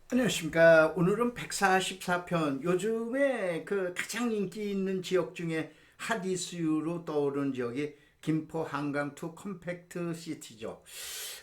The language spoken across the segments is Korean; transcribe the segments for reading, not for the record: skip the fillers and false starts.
안녕하십니까. 오늘은 144편, 요즘에 그 가장 인기 있는 지역 중에 핫 이슈로 떠오른 지역이 김포 한강 투 컴팩트 시티죠.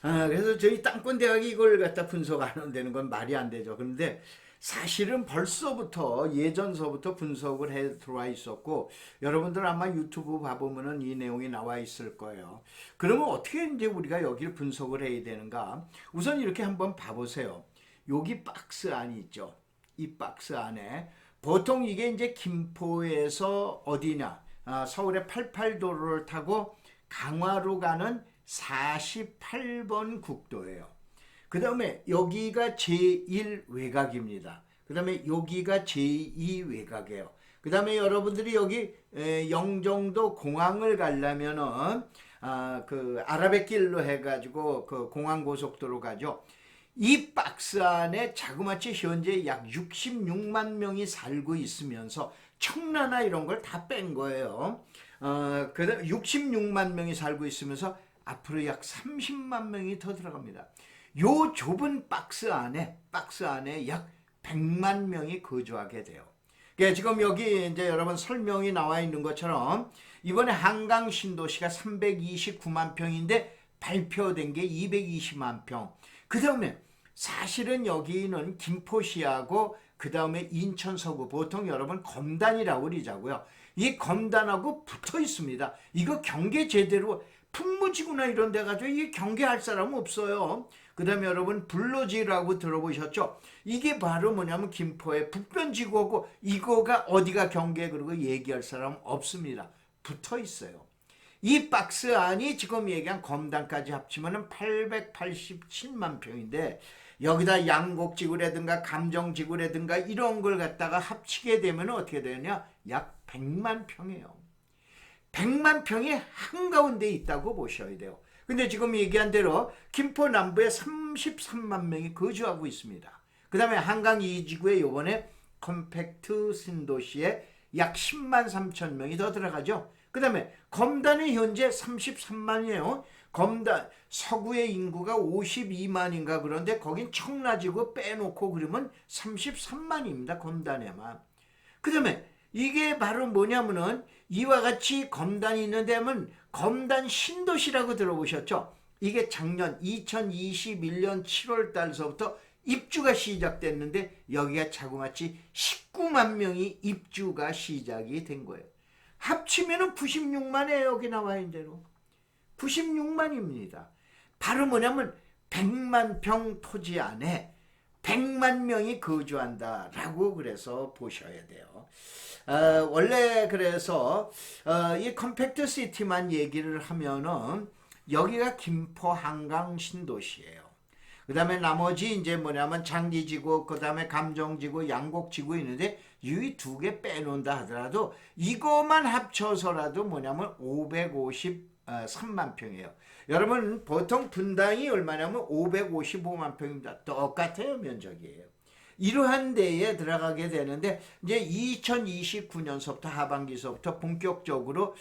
그래서 저희 땅권 대학이 이걸 갖다 분석 안 한다는 건 말이 안 되죠. 그런데 사실은 벌써부터 예전서부터 분석을 해 들어와 있었고, 여러분들 아마 유튜브 봐보면은 이 내용이 나와 있을 거예요. 그러면 어떻게 이제 우리가 여기를 분석을 해야 되는가? 우선 이렇게 한번 봐보세요. 여기 박스 안이 있죠. 이 박스 안에 보통 이게 이제 김포에서 어디냐, 서울의 88도로를 타고 강화로 가는 48번 국도예요. 그 다음에 여기가 제1 외곽입니다. 그 다음에 여기가 제2 외곽이에요. 그 다음에 여러분들이 여기 영종도 공항을 가려면은 그 아라뱃길로 해가지고 그 공항고속도로 가죠. 이 박스 안에 자그마치 현재 약 66만 명이 살고 있으면서 청라나 이런 걸 다 뺀 거예요. 그다음 66만 명이 살고 있으면서 앞으로 약 30만 명이 더 들어갑니다. 요 좁은 박스 안에 약 100만 명이 거주하게 돼요. 그러니까 지금 여기 이제 여러분 설명이 나와 있는 것처럼 이번에 한강 신도시가 329만 평인데 발표된 게 220만 평. 그 다음에 사실은 여기는 김포시하고 그 다음에 인천 서구, 보통 여러분 검단이라고 그러자고요. 이 검단하고 붙어 있습니다. 이거 경계 제대로 풍무지구나 이런 데 가지고 이 경계할 사람은 없어요. 그 다음에 여러분 불로지라고 들어보셨죠? 이게 바로 뭐냐면 김포의 북변지구고, 이거가 어디가 경계 그러고 얘기할 사람 없습니다. 붙어 있어요. 이 박스 안이 지금 얘기한 검단까지 합치면 887만 평인데, 여기다 양곡지구라든가 감정지구라든가 이런 걸 갖다가 합치게 되면 어떻게 되냐? 약 100만 평이에요. 100만 평이 한가운데 있다고 보셔야 돼요. 근데 지금 얘기한 대로 김포 남부에 33만 명이 거주하고 있습니다. 그 다음에 한강 이지구에 요번에 컴팩트 신도시에 약 10만 3천 명이 더 들어가죠. 그 다음에 검단이 현재 33만이에요. 검단 서구의 인구가 52만인가, 그런데 거긴 청라지구 빼놓고 그러면 33만입니다. 검단에만. 그 다음에 이게 바로 뭐냐면은 이와 같이 검단이 있는 데면 검단 신도시라고 들어보셨죠? 이게 작년 2021년 7월 달서부터 입주가 시작됐는데 여기가 자그마치 19만 명이 입주가 시작이 된 거예요. 합치면은 96만이에요. 여기 나와 있는 대로. 96만입니다. 바로 뭐냐면 100만 평 토지 안에 100만 명이 거주한다라고 그래서 보셔야 돼요. 원래 그래서 이 컴팩트 시티만 얘기를 하면은 여기가 김포 한강 신도시예요. 그 다음에 나머지 이제 뭐냐면 장기지구, 그 다음에 감정지구, 양곡지구 있는데 이 두 개 빼놓는다 하더라도 이것만 합쳐서라도 뭐냐면 553만 평이에요. 여러분 보통 분당이 얼마냐면 555만 평입니다. 똑같아요, 면적이에요. 이러한 데에 들어가게 되는데 이제 2029년서부터 하반기서부터 본격적으로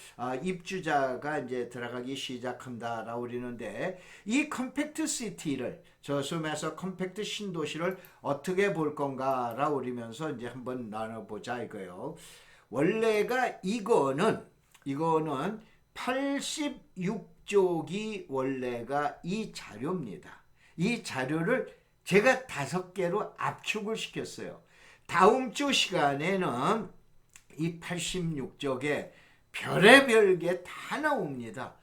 입주자가 이제 들어가기 시작한다라고 그러는데, 이 컴팩트 시티를 저숨에서 컴팩트 신도시를 어떻게 볼 건가라고 그러면서 이제 한번 나눠보자 이거예요. 원래가 이거는 86쪽이 원래가 이 자료입니다. 이 자료를 제가 5개로 압축을 시켰어요. 다음 주 시간에는 이 86쪽에 별의별 게 다 나옵니다.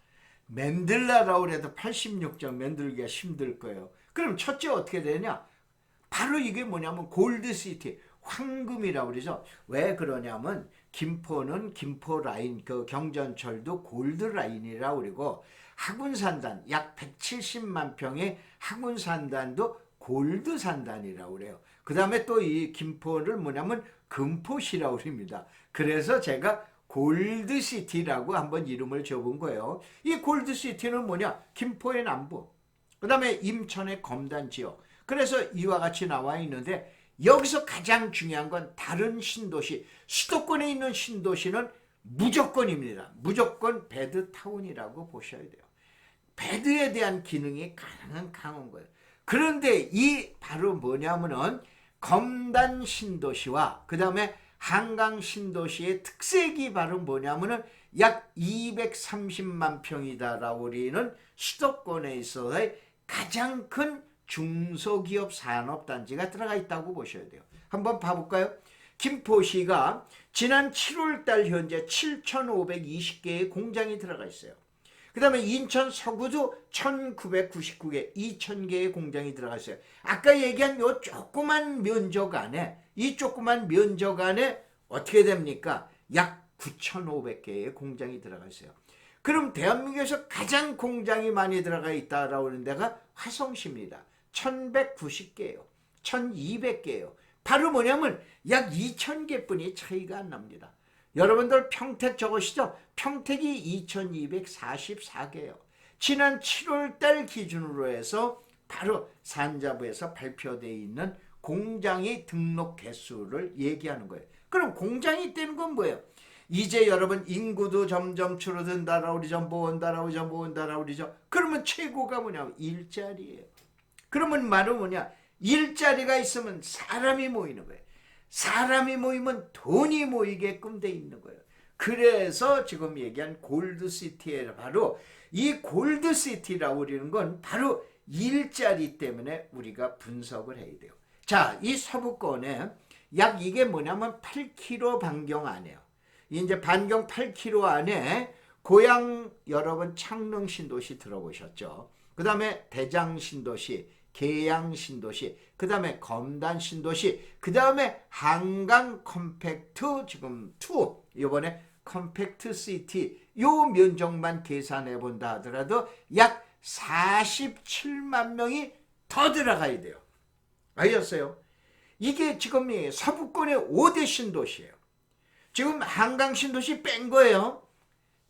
맨들라라고 해도 86쪽 만들기가 힘들 거예요. 그럼 첫째 어떻게 되냐? 바로 이게 뭐냐면 골드시티, 황금이라고 그러죠. 왜 그러냐면 김포는 김포 라인, 그 경전철도 골드 라인이라고 그러고, 하군산단 약 170만 평의 하군산단도 골드 산단이라고 그래요. 그 다음에 또 이 김포를 뭐냐면 금포시라고 그럽니다. 그래서 제가 골드시티라고 한번 이름을 줘본 거예요. 이 골드시티는 뭐냐? 김포의 남부, 그 다음에 임천의 검단 지역. 그래서 이와 같이 나와 있는데, 여기서 가장 중요한 건 다른 신도시, 수도권에 있는 신도시는 무조건입니다. 무조건 배드타운이라고 보셔야 돼요. 배드에 대한 기능이 가능한 강한 거예요. 그런데 이 바로 뭐냐면은 검단 신도시와 그 다음에 한강 신도시의 특색이 바로 뭐냐면은 약 230만 평이다라고 우리는 수도권에 있어서의 가장 큰 중소기업 산업단지가 들어가 있다고 보셔야 돼요. 한번 봐볼까요? 김포시가 지난 7월달 현재 7,520개의 공장이 들어가 있어요. 그 다음에 인천 서구도 1999개, 2000개의 공장이 들어가 있어요. 아까 얘기한 요 조그만 면적 안에, 이 조그만 면적 안에 어떻게 됩니까? 약 9,500개의 공장이 들어가 있어요. 그럼 대한민국에서 가장 공장이 많이 들어가 있다라고 하는 데가 화성시입니다. 1190개예요. 1200개예요. 바로 뭐냐면 약 2000개뿐이 차이가 안 납니다. 여러분들 평택 적으시죠? 평택이 2244개예요. 지난 7월달 기준으로 해서 바로 산자부에서 발표되어 있는 공장의 등록 개수를 얘기하는 거예요. 그럼 공장이 있다는 건 뭐예요? 이제 여러분 인구도 점점 줄어든다라고 그러죠. 모은다라고 그러죠. 모은다라고 그러죠. 그러면 최고가 뭐냐면 일자리예요. 그러면 말은 뭐냐? 일자리가 있으면 사람이 모이는 거예요. 사람이 모이면 돈이 모이게끔 돼 있는 거예요. 그래서 지금 얘기한 골드시티에 바로 이 골드시티라고 그러는 건 바로 일자리 때문에 우리가 분석을 해야 돼요. 자, 이 서부권에 약 이게 뭐냐면 8km 반경 안에요. 이제 반경 8km 안에 고향 여러분 창릉 신도시 들어보셨죠? 그 다음에 대장 신도시, 계양 신도시, 그 다음에 검단 신도시, 그 다음에 한강 컴팩트 지금 2 이번에 컴팩트 시티 요 면적만 계산해 본다 하더라도 약 47만 명이 더 들어가야 돼요. 알겠어요? 이게 지금 서부권의 5대 신도시예요. 지금 한강 신도시 뺀 거예요.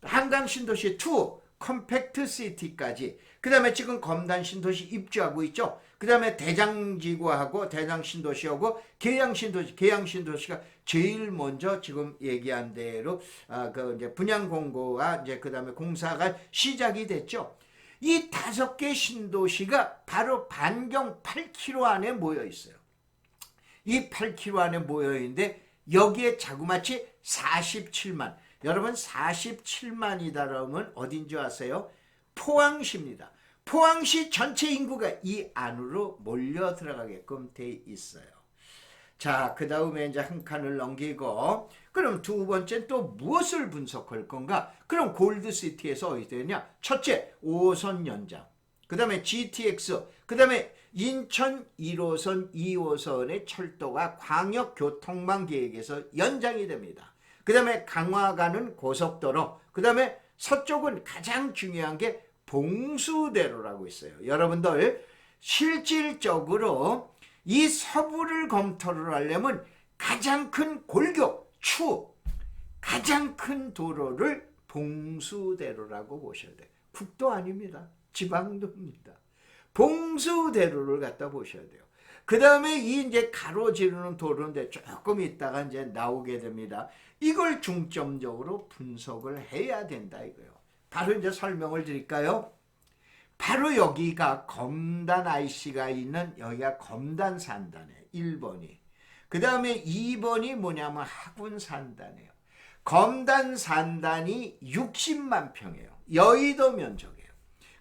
한강 신도시 2 컴팩트 시티까지. 그 다음에 지금 검단 신도시 입주하고 있죠. 그 다음에 대장지구하고 대장신도시하고 계양신도시, 계양신도시가 제일 먼저 지금 얘기한 대로 그 이제 분양 공고가 이제 그 다음에 공사가 시작이 됐죠. 이 5개 신도시가 바로 반경 8km 안에 모여 있어요. 이 8km 안에 모여 있는데 여기에 자그마치 47만. 여러분 47만이다라면 어딘 줄 아세요? 포항시입니다. 포항시 전체 인구가 이 안으로 몰려 들어가게끔 돼 있어요. 자, 그 다음에 이제 한 칸을 넘기고 그럼 두 번째 또 무엇을 분석할 건가? 그럼 골드시티에서 어디 되냐? 첫째 5호선 연장, 그 다음에 GTX, 그 다음에 인천 1호선, 2호선의 철도가 광역교통망 계획에서 연장이 됩니다. 그 다음에 강화 가는 고속도로, 그 다음에 서쪽은 가장 중요한 게 봉수대로라고 있어요. 여러분들 실질적으로 이 서부를 검토를 하려면 가장 큰 골격, 가장 큰 도로를 봉수대로라고 보셔야 돼요. 국도 아닙니다. 지방도입니다. 봉수대로를 갖다 보셔야 돼요. 그 다음에 이 이제 가로지르는 도로인데 조금 있다가 이제 나오게 됩니다. 이걸 중점적으로 분석을 해야 된다 이거예요. 바로 이제 설명을 드릴까요? 바로 여기가 검단 IC가 있는 여기가 검단 산단이에요. 1번이. 그 다음에 2번이 뭐냐면 하군 산단이에요. 검단 산단이 60만 평이에요. 여의도 면적이에요.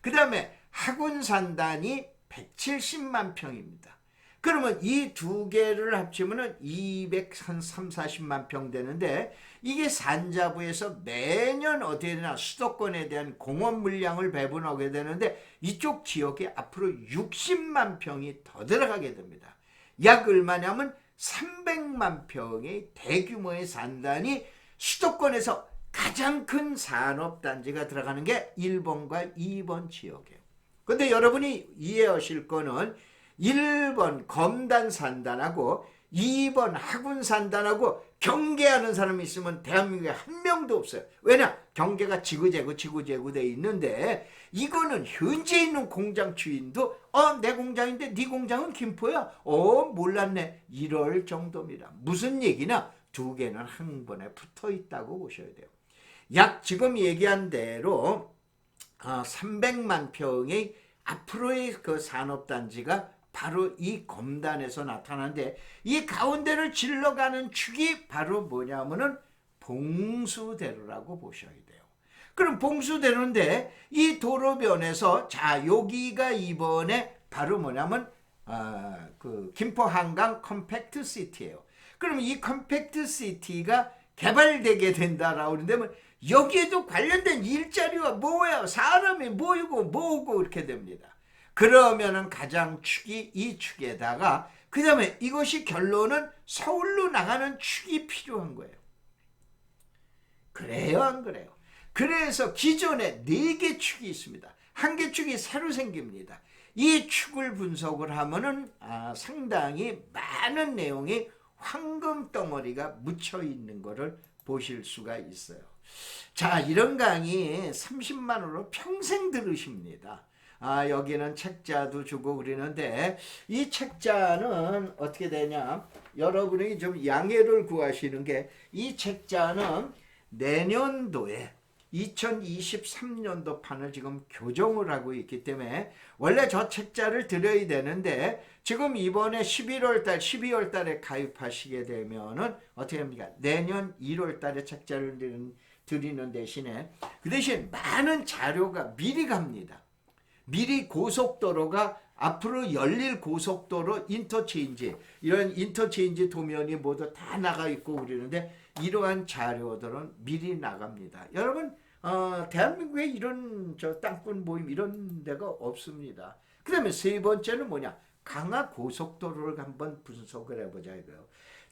그 다음에 하군 산단이 170만 평입니다. 그러면 이 두 개를 합치면 240만 평 되는데 이게 산자부에서 매년 어디에 되나 수도권에 대한 공원 물량을 배분하게 되는데 이쪽 지역에 앞으로 60만 평이 더 들어가게 됩니다. 약 얼마냐면 300만 평의 대규모의 산단이 수도권에서 가장 큰 산업단지가 들어가는 게 1번과 2번 지역이에요. 근데 여러분이 이해하실 거는 1번 검단 산단하고 2번 하군 산단하고 경계하는 사람이 있으면 대한민국에 한 명도 없어요. 왜냐? 경계가 지구재구 돼 있는데 이거는 현재 있는 공장 주인도 내 공장인데 네 공장은 김포야? 몰랐네. 이럴 정도입니다. 무슨 얘기나 두 개는 한 번에 붙어 있다고 보셔야 돼요. 약 지금 얘기한 대로 300만 평의 앞으로의 그 산업단지가 바로 이 검단에서 나타나는데 이 가운데를 질러가는 축이 바로 뭐냐면은 봉수대로라고 보셔야 돼요. 그럼 봉수대로인데 이 도로변에서 자 여기가 이번에 바로 뭐냐면 그 김포 한강 컴팩트 시티예요. 그럼 이 컴팩트 시티가 개발되게 된다라고 그러는데 여기에도 관련된 일자리와 뭐야 사람이 모이고 모으고 이렇게 됩니다. 그러면은 가장 축이 이 축에다가 그 다음에 이것이 결론은 서울로 나가는 축이 필요한 거예요. 그래요 안 그래요? 그래서 기존에 4개 축이 있습니다. 한 개 축이 새로 생깁니다. 이 축을 분석을 하면은 상당히 많은 내용이 황금 덩어리가 묻혀 있는 것을 보실 수가 있어요. 자, 이런 강의 30만 원으로 평생 들으십니다. 여기는 책자도 주고 그러는데 이 책자는 어떻게 되냐? 여러분이 좀 양해를 구하시는 게 이 책자는 내년도에 2023년도 판을 지금 교정을 하고 있기 때문에 원래 저 책자를 드려야 되는데 지금 이번에 11월 달, 12월 달에 가입하시게 되면은 어떻게 합니까? 내년 1월 달에 책자를 드리는 대신에 그 대신 많은 자료가 미리 갑니다. 미리 고속도로가 앞으로 열릴 고속도로 인터체인지 이런 인터체인지 도면이 모두 다 나가 있고 그러는데 이러한 자료들은 미리 나갑니다. 여러분 대한민국에 이런 땅꾼 모임 이런 데가 없습니다. 그 다음에 세 번째는 뭐냐? 강화 고속도로를 한번 분석을 해보자 이거예요.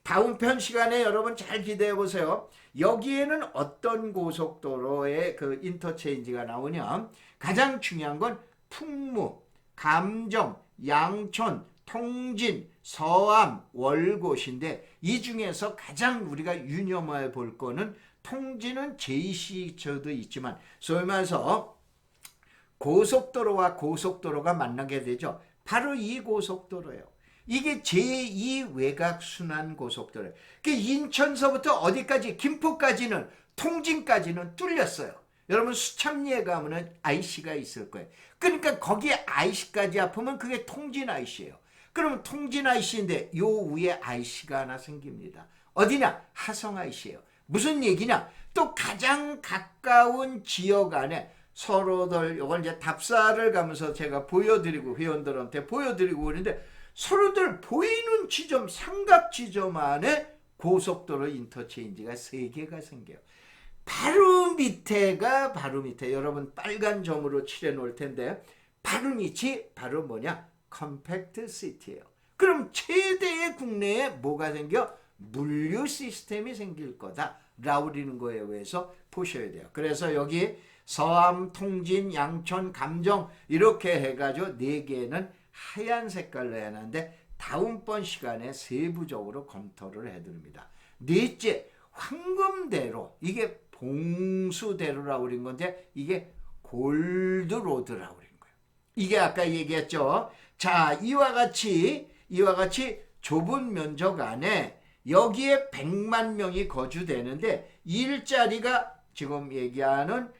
다음 편 시간에 여러분 잘 기대해 보세요. 여기에는 어떤 고속도로의 그 인터체인지가 나오냐? 가장 중요한 건 풍무, 감정, 양촌, 통진, 서암, 월곶인데 이 중에서 가장 우리가 유념해 볼 거는 통진은 제2시저도 있지만 소위 말해서 고속도로와 고속도로가 만나게 되죠. 바로 이 고속도로예요. 이게 제2 외곽순환 고속도로예요. 인천서부터 어디까지 김포까지는 통진까지는 뚫렸어요. 여러분 수창리에 가면은 IC가 있을 거예요. 그러니까 거기에 IC까지 합하면 그게 통진 IC예요. 그러면 통진 IC인데 요 위에 IC가 하나 생깁니다. 어디냐? 하성 IC예요. 무슨 얘기냐? 또 가장 가까운 지역 안에 서로들 이걸 이제 답사를 가면서 제가 보여드리고 회원들한테 보여드리고 그러는데 서로들 보이는 지점 삼각 지점 안에 고속도로 인터체인지가 3개가 생겨요. 바로 밑에 여러분 빨간 점으로 칠해 놓을 텐데 바로 밑이 바로 뭐냐? 컴팩트 시티예요. 그럼 최대의 국내에 뭐가 생겨? 물류 시스템이 생길 거다 라고 그러는 거에 의해서 보셔야 돼요. 그래서 여기 서암, 통진, 양천, 감정 이렇게 해가지고 4개는 하얀 색깔로 해놨는데 다음번 시간에 세부적으로 검토를 해드립니다. 넷째, 황금대로 이게 봉수대로라고 그린 건데 이게 골드로드라고 그린 거예요. 이게 아까 얘기했죠. 자, 이와 같이 좁은 면적 안에 여기에 100만 명이 거주되는데 일자리가 지금 얘기하는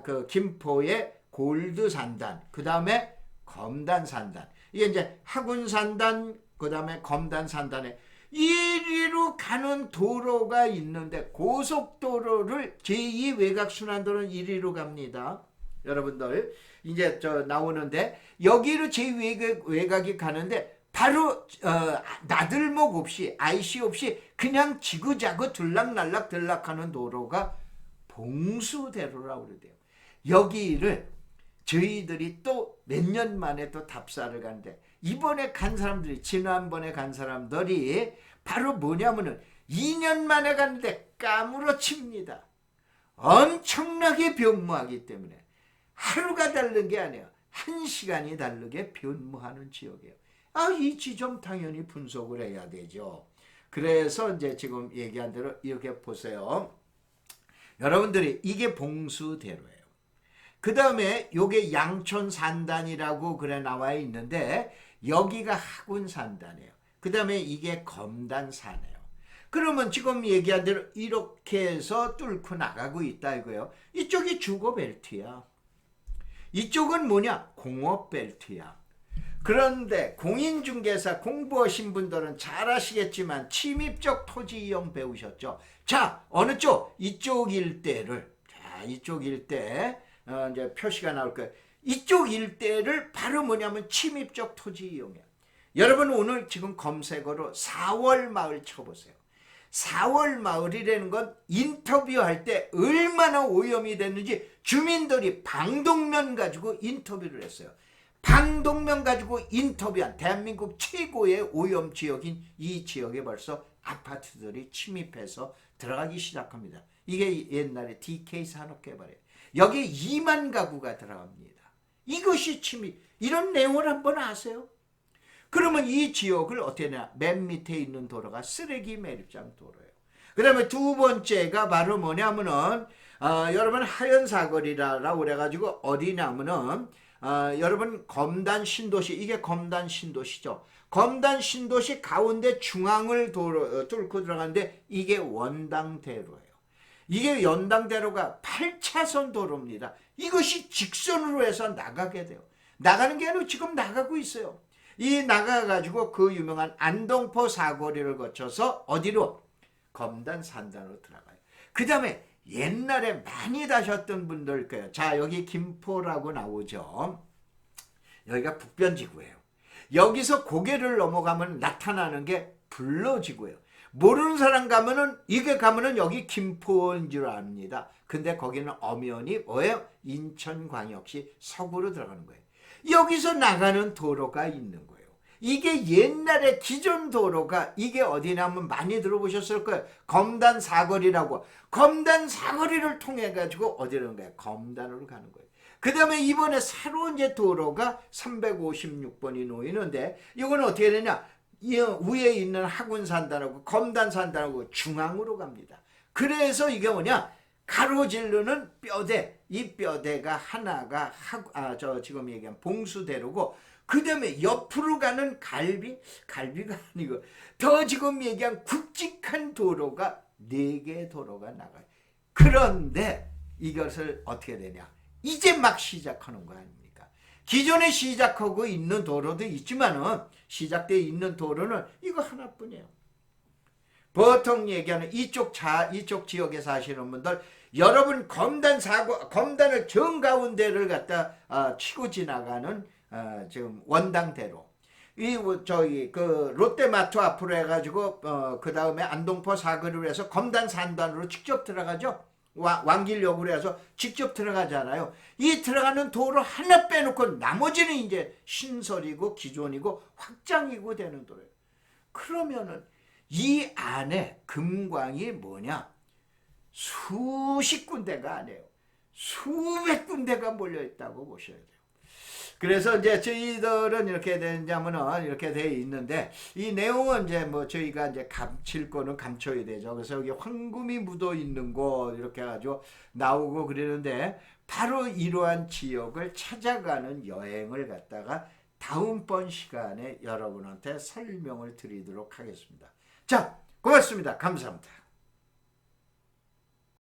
그 김포의 골드산단, 그 다음에 검단산단, 이게 이제 하군산단, 그 다음에 검단산단에 이리로 가는 도로가 있는데 고속도로를 제2 외곽순환도로는 이리로 갑니다. 여러분들 이제 나오는데 여기로 제2 외곽이 가는데 바로 나들목 없이 IC 없이 그냥 지그자그 들락날락 들락하는 도로가 봉수대로라고 그러대요. 여기를 저희들이 또 몇 년 만에 또 답사를 가는데 이번에 간 사람들이 지난번에 간 사람들이 바로 뭐냐면은 2년 만에 갔는데 까무러칩니다. 엄청나게 변모하기 때문에 하루가 다른 게 아니에요. 1시간이 다르게 변모하는 지역이에요. 이 지점 당연히 분석을 해야 되죠. 그래서 이제 지금 얘기한 대로 이렇게 보세요. 여러분들이 이게 봉수대로예요. 그 다음에 요게 양촌산단이라고 그래 나와 있는데 여기가 하군산단이에요. 그 다음에 이게 검단산이에요. 그러면 지금 얘기한 대로 이렇게 해서 뚫고 나가고 있다 이거예요. 이쪽이 주거벨트야. 이쪽은 뭐냐? 공업벨트야. 그런데 공인중개사 공부하신 분들은 잘 아시겠지만 침입적 토지 이용 배우셨죠. 자, 어느 쪽? 이쪽 일대를, 자, 이쪽 일대, 이제 표시가 나올 거예요. 이쪽 일대를 바로 뭐냐면 침입적 토지 이용이에요. 여러분 오늘 지금 검색어로 4월 마을 쳐보세요. 4월 마을이라는 건 인터뷰할 때 얼마나 오염이 됐는지 주민들이 방독면 가지고 인터뷰를 했어요. 방독면 가지고 인터뷰한 대한민국 최고의 오염 지역인 이 지역에 벌써 아파트들이 침입해서 들어가기 시작합니다. 이게 옛날에 DK 산업개발이에요. 여기에 2만 가구가 들어갑니다. 이것이 침입. 이런 내용을 한번 아세요? 그러면 이 지역을 어떻게 하냐? 맨 밑에 있는 도로가 쓰레기 매립장 도로예요. 그 다음에 두 번째가 바로 뭐냐면은 여러분 하연 사거리라고 그래가지고 어디냐면은 여러분 검단 신도시, 이게 검단 신도시죠. 검단 신도시 가운데 중앙을 뚫고 들어가는데 이게 원당대로예요. 이게 원당대로가 8차선 도로입니다. 이것이 직선으로 해서 나가게 돼요. 나가는 게 아니고 지금 나가고 있어요. 이 나가가지고 그 유명한 안동포 사거리를 거쳐서 어디로? 검단 산단으로 들어가요. 그 다음에 옛날에 많이 다셨던 분들 거예요. 자, 여기 김포라고 나오죠. 여기가 북변지구예요. 여기서 고개를 넘어가면 나타나는 게 불로지구예요. 모르는 사람 가면은 이게 가면은 여기 김포인 줄 압니다. 근데 거기는 엄연히 뭐예요? 인천광역시 서구로 들어가는 거예요. 여기서 나가는 도로가 있는 거예요. 이게 옛날에 기존 도로가 이게 어디냐면 많이 들어보셨을 거예요. 검단 사거리라고. 검단 사거리를 통해 가지고 어디로 가는 거예요? 검단으로 가는 거예요. 그 다음에 이번에 새로운 이제 도로가 356번이 놓이는데 이거는 어떻게 되냐? 이 위에 있는 학운산단하고 검단산단하고 중앙으로 갑니다. 그래서 이게 뭐냐? 가로질르는 뼈대, 이 뼈대가 하나가 지금 얘기한 봉수대로고, 그 다음에 옆으로 가는 갈비가 아니고 더 지금 얘기한 굵직한 도로가 4개의 도로가 나가요. 그런데 이것을 어떻게 되냐? 이제 막 시작하는 거 아닙니까? 기존에 시작하고 있는 도로도 있지만은 시작되어 있는 도로는 이거 하나뿐이에요. 보통 얘기하는 이쪽 지역에 사시는 분들, 여러분 검단을 정가운데를 갖다 치고 지나가는 지금 원당대로, 저기 그 롯데마트 앞으로 해가지고 그 다음에 안동포 사거리로 해서 검단산단으로 직접 들어가죠. 왕길역으로 해서 직접 들어가잖아요. 이 들어가는 도로 하나 빼놓고 나머지는 이제 신설이고 기존이고 확장이고 되는 도로예요. 그러면은 이 안에 금광이 뭐냐? 수십 군데가 아니에요. 수백 군데가 몰려있다고 보셔야 돼요. 그래서 이제 저희들은 이렇게 되냐면은 이렇게 돼 있는데, 이 내용은 이제 뭐 저희가 이제 감칠 거는 감춰야 되죠. 그래서 여기 황금이 묻어 있는 곳 이렇게 해가지고 나오고 그러는데, 바로 이러한 지역을 찾아가는 여행을 갖다가 다음번 시간에 여러분한테 설명을 드리도록 하겠습니다. 자, 고맙습니다. 감사합니다.